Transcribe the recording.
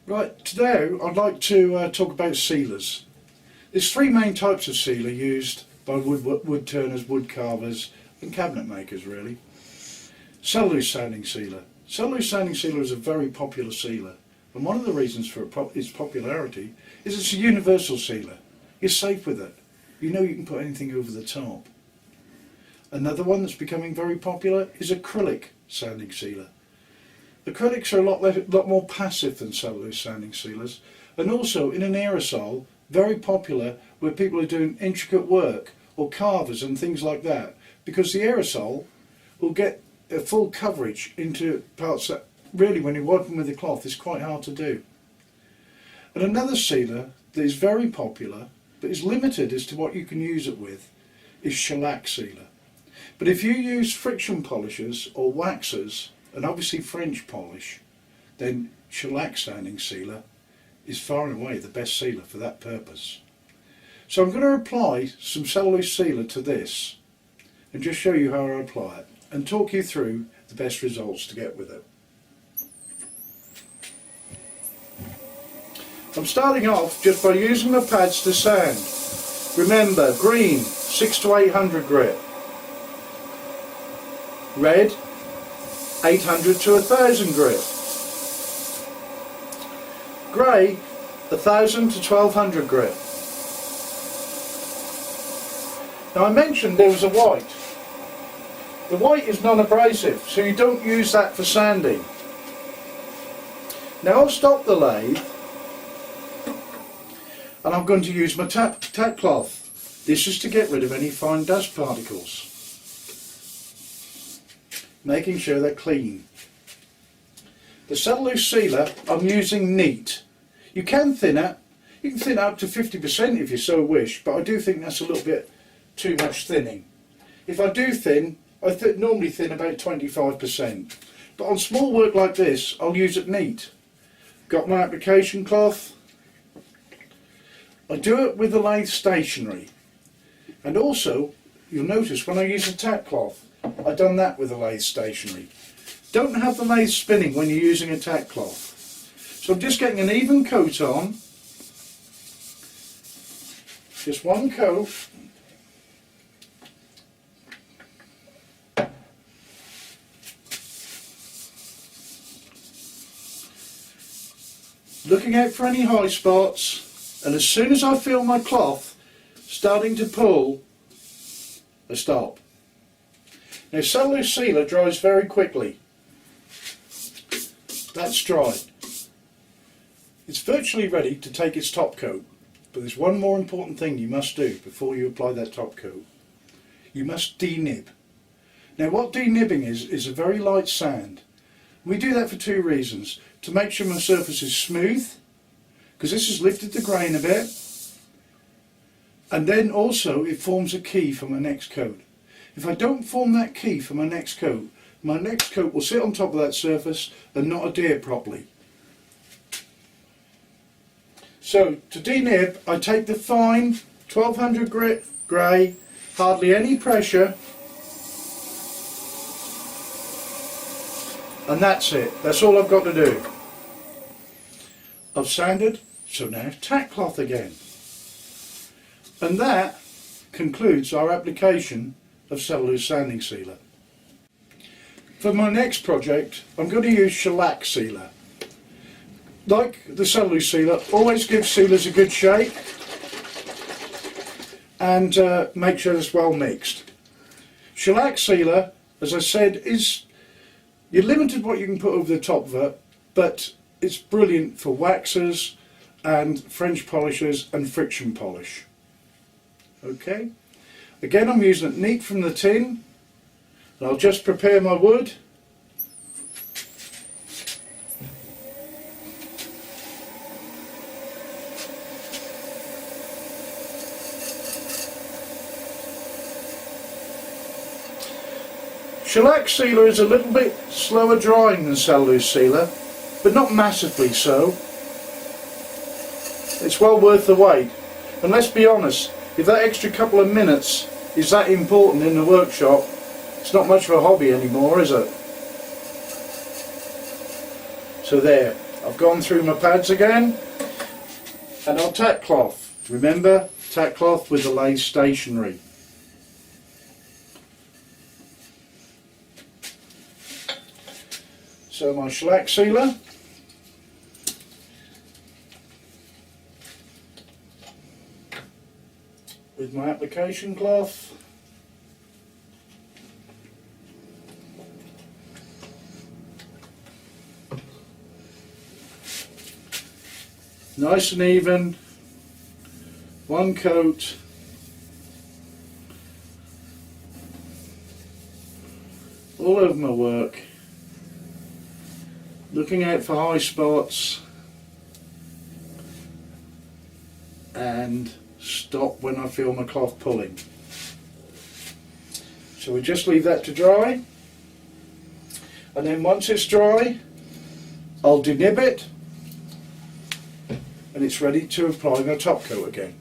Right, today I'd like to talk about sealers. There's three main types of sealer used by wood turners, wood carvers and cabinet makers really. Cellulose sanding sealer. Cellulose sanding sealer is a very popular sealer, and one of the reasons for its popularity is it's a universal sealer. You're safe with it. You know you can put anything over the top. Another one that's becoming very popular is acrylic sanding sealer. Acrylics are a lot more passive than cellulose sanding sealers, and also in an aerosol, very popular where people are doing intricate work or carvers and things like that, because the aerosol will get a full coverage into parts that really when you're working with the cloth is quite hard to do. And another sealer that is very popular but is limited as to what you can use it with is Shellac Sealer. But if you use friction polishers or waxers and obviously French polish, then shellac sanding sealer is far and away the best sealer for that purpose. So I'm going to apply some cellulose sealer to this and just show you how I apply it and talk you through the best results to get with it. I'm starting off just by using the pads to sand. Remember, green 600 to 800 grit, red 800 to 1000 grit, grey 1000 to 1200 grit. Now I mentioned there was a white. The white is non-abrasive, so you don't use that for sanding. Now I'll stop the lathe and I'm going to use my tack cloth. This is to get rid of any fine dust particles, making sure they're clean. The cellulose sealer I'm using neat. You can thin it. You can thin it up to 50% if you so wish, but I do think that's a little bit too much thinning. If I do thin, I normally thin about 25%. But on small work like this, I'll use it neat. Got my application cloth. I do it with the lathe stationary. And also, you'll notice when I use a tack cloth, I've done that with the lathe stationary. Don't have the lathe spinning when you're using a tack cloth. So I'm just getting an even coat on. Just one coat. Looking out for any high spots, and as soon as I feel my cloth starting to pull, I stop. Now cellulose sealer dries very quickly. That's dried. It's virtually ready to take its top coat, but there's one more important thing you must do before you apply that top coat. You must denib. Now what denibbing is a very light sand. We do that for two reasons. To make sure my surface is smooth, because this has lifted the grain a bit, and then also it forms a key for my next coat. If I don't form that key for my next coat will sit on top of that surface and not adhere properly. So to denib, I take the fine 1200 grit grey, hardly any pressure, and that's it. That's all I've got to do. I've sanded, so now tack cloth again. And that concludes our application of cellulose sanding sealer. For my next project, I'm going to use shellac sealer. Like the cellulose sealer, always give sealers a good shake and make sure it's well mixed. Shellac sealer, as I said, you're limited what you can put over the top of it, but it's brilliant for waxers and French polishers and friction polish. Okay, again I'm using it neat from the tin, and I'll just prepare my wood. Shellac sealer is a little bit slower drying than cellulose sealer, but not massively so. It's well worth the wait. And let's be honest, if that extra couple of minutes is that important in the workshop, it's not much of a hobby anymore, is it? So there, I've gone through my pads again, and I'll tack cloth. Remember, tack cloth with the lathe stationary. So my shellac sealer. With my application cloth. Nice and even, one coat, all over my work, looking out for high spots and stop when I feel my cloth pulling. So we just leave that to dry, and then once it's dry I'll denib it, and it's ready to apply my top coat again.